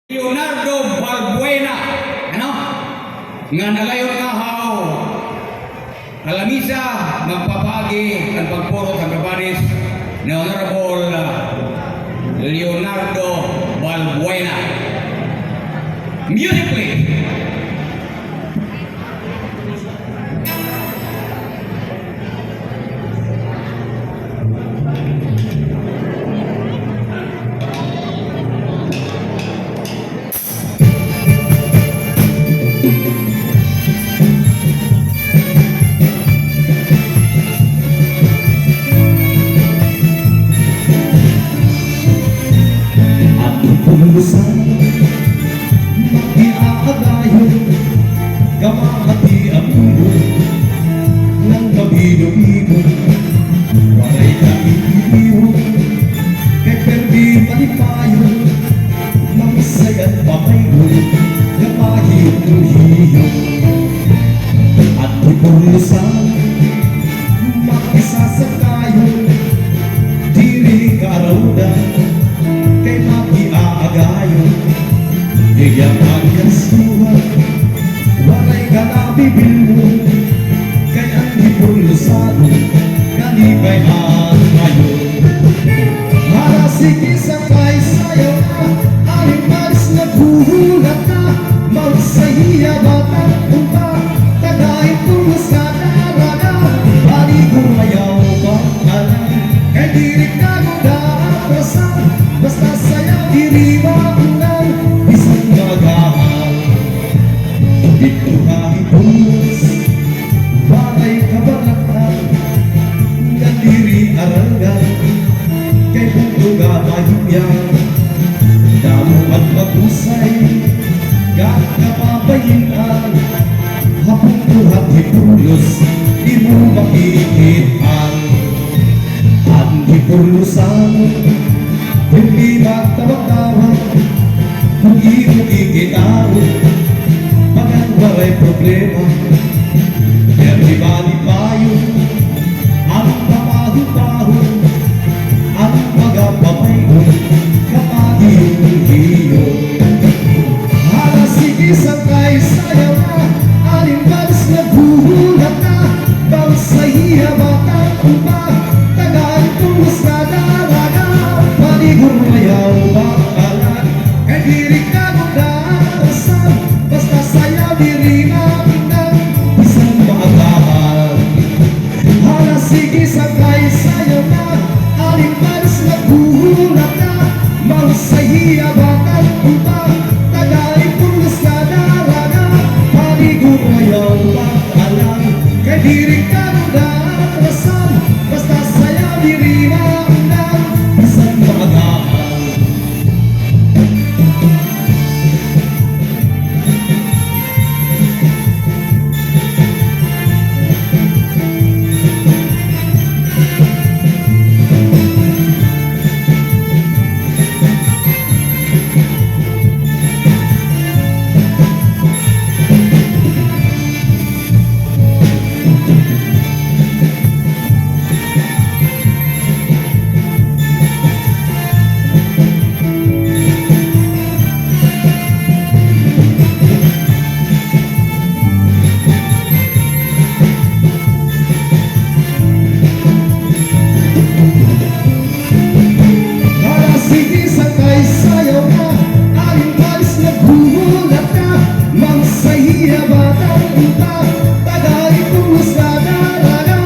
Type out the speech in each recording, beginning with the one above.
Leonardo Balbuena, ano? Nga nalayon nga haw alamisa magpapagi ang pagpuro sa kabanis ni Honorable Leonardo Balbuena. Music please. Pulusan, mag-iakadayon, kamahati ang mundo ng mabilo-bilo. Walay kaibiro, kay perdi palipayo, mamisaya't pamayon, kapahit Trujillo. At pulusan, mag-isasakayon, diri karawdan, kay mag-iaagayon, iyang agkasuhan, walay ka na bibilmo, kay ang hipulusan, kanibay ang ngayon. Para sige sa kaysayaw na, aling maris na buhulat na, magsahiya batang punta, tagay tulos ka daraga, baligong ayaw bang alam, kay dirik na gudaarasan, basta sayaw diri maunang isang magahal. Dito kahit pulos, walay kabalatan, nga diri arangan, kay bunduga mahimyang, damo at magusay, kakapabayinan, hapong buhat hipulos, di mo makikitan. Ang hipulusan, hindi magtawag-tawag, kung iyong ikitawag, bagat walay problema. Pero ibali-payo, ang pamahu-paho, ang magapapayo, kapag iyong hiyo. Hala sige sa kaysayaw na, aling balis na buhulat na, bangsa hiya batang upa, tagal tulos na dalaga, paligong ayaw bakalan, kay diri ka magdarasan, basta sayaw diri maunang isang maagahal. Hala sige sa kaysayaw na, aling balis na buhulat na, mangsahiya batang upa, tagal tulos na dalaga, paligong ayaw bakalan, kay diri ka magdarasan, basta sayaw diri maunang isang maagahal. Para sige sa kaysayaw na, aling balis na buhulat na, mangsahiya batang upa, tagay tulos na dalaga,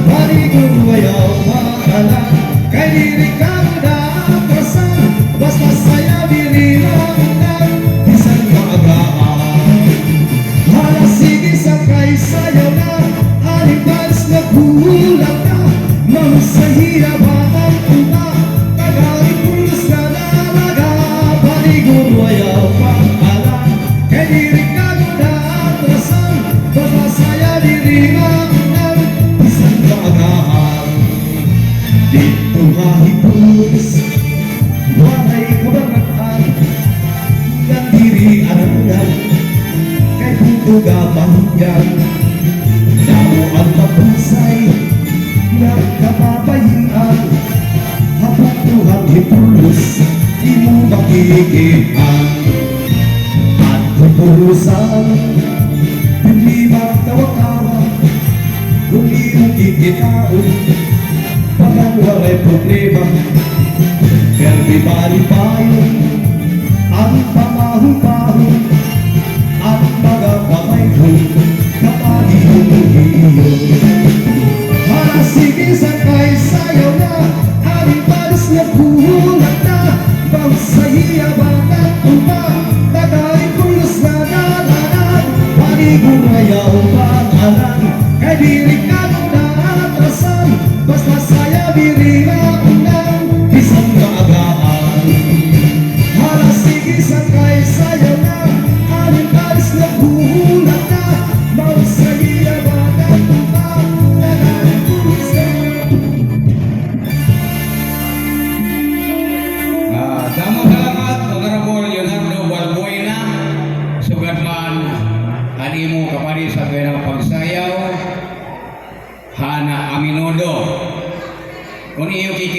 baligong ayaw makalan, kay diri ka magdarasan, basta sayaw diri maunang isang maagahal. Hala sige sa kaysayaw na, aling balis na buhulat na, mangsahiya batang upa, tagay tulos na dalaga, baligong ayaw makalan, kay diri ka magdarasan, basta sayaw diri maunang isang maagahal. Dito mahipulos, walay kabaratan, nga diri arangan, kay bunduga mahinggan, damo ang mapusay, nagkapapahingan, hapong buhat hipulos, di mo makikihan. hapon Pagang walay problema Pero di bali-bayo Ang pamahong-pahong Ang mga kamay ko Kapag inuhiyo Hala sige sakay sayaw na Aling palis na buhulat na Bang sahiya batang umpa Tagay kulos na dalanan Paligong ayaw pangalan Kay diri ka nung naatrasan Basta saya diri na unang Isang maagaan Hala sige sakay sayaw na Aling palis na buhulat na Bang sahiya batang umpa Tagay kulos na Damo salamat, Honorable Leonardo Balbuena. Sugad man, ani mo kapari sa kanyang pagsayaw. Hana Aminodo. Kung iyo kikita